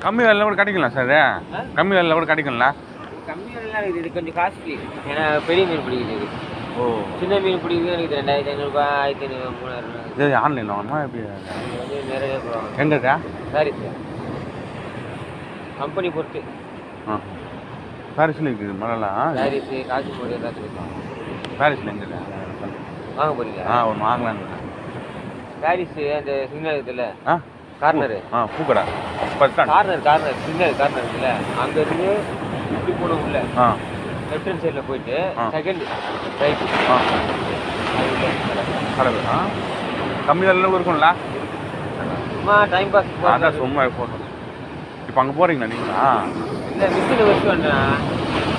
கம்மி விலையில் கூட கிடைக்கலாம் சார். கம்மி விலையில் கூட கிடைக்கும்ல? கம்மி விலைலாம் இருக்குது. இது கொஞ்சம் காஸ்ட்லி. ஏன்னா பெரிய மீன் பிடிக்குது. ஓ, சின்ன மீன் பிடிக்குது எனக்கு 2500 1500 3000. இது ஆன்லைனில் வாங்கணுமா எப்படி? வந்து நிறைய போடுவாங்க. எங்கே இருக்கா? சாரீஸ் கம்பெனி பொறுத்து. பாரிஸில் இருக்குது மழைலாம். சாரீஸ் காசு போட்டு எல்லாத்துக்கும் இருக்கும். பாரிஸில் எங்கே இருக்கா? வாங்க போறீங்க? ஒன்று வாங்கலான்னு. சாரீஸ் அந்த சிக்னல் இருக்குல்ல, கார்னரு. பூக்கடை bus stand. Corner signal corner இருக்குல்ல, அங்கேருந்து இப்படி போகணும் உள்ள. லெஃப்ட் ஹேண்ட் சைடில் போயிட்டு செகண்ட் ரைட். கடவுள். கம்மி விலையில் இருக்கும்ல? சும்மா டைம் பாஸ். அதான் சும்மா போட்டோம். இப்போ அங்கே போகிறீங்களா நீங்களா? இல்லை, மிஷினில் வச்சுட்டு வந்துட்டேன்.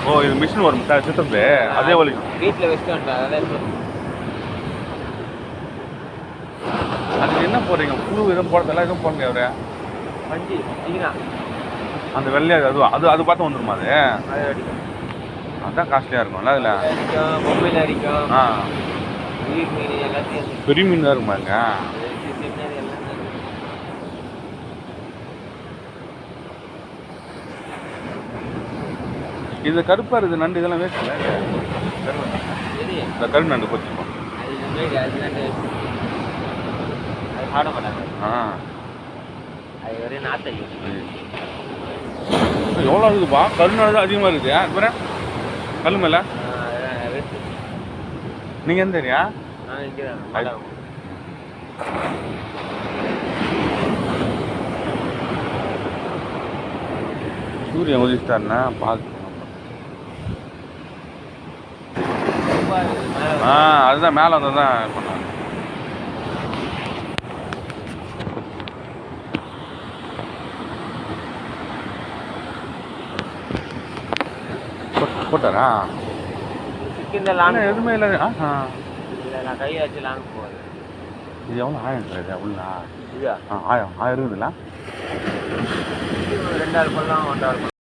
ஓ, இது மிஷின் வரும் சார் சித்தப்பு அதே வலிக்கும். வீட்டில் வச்சுட்டு வந்துட்டேன். அதான் அதுக்கு என்ன போடுறீங்க? புழு எதுவும் போடுறதெல்லாம் எதுவும் போடுங்க. அவரு பஞ்சு சீனா அந்த வெள்ளையாக அது பார்த்து வந்துருமா? அது அடிக்கும். அதுதான் காஸ்ட்லியாக இருக்கும்ல அதில். அடிக்கும், மொபைல் அடிக்கும். உயிர் மீன் எல்லாத்தையும். பெரிய மீன் தான் இருக்குமா இங்கே? இது கருப்பாக இருக்குது நண்டு, இதெல்லாம் வேஸ்ட் இல்லை. இந்த கரு நண்டு போச்சுப்போம். சாப்பிட மாட்டாங்க. அது வரையும் நாத்தடி. எவ்வளோ இருக்குதுப்பா? கருநாள் தான் அதிகமாக இருக்குது. அப்புறம் கல் மேலே நீங்கள் எந்த ஏரியா? சூரியன் உதிச்சிட்டாருன்னா பார்த்து. அதுதான் மேலே வந்தால் தான் பண்ணாங்க. போட்டாரா? எதுவுமே இல்லை. நான் கையை வச்சு லாங் போகுது. இது எவ்வளோ ஆயிரம் சார்? இது உள்ள இதா 1000 இருக்குதுல்ல? 2000 பண்ணலாம் 1000.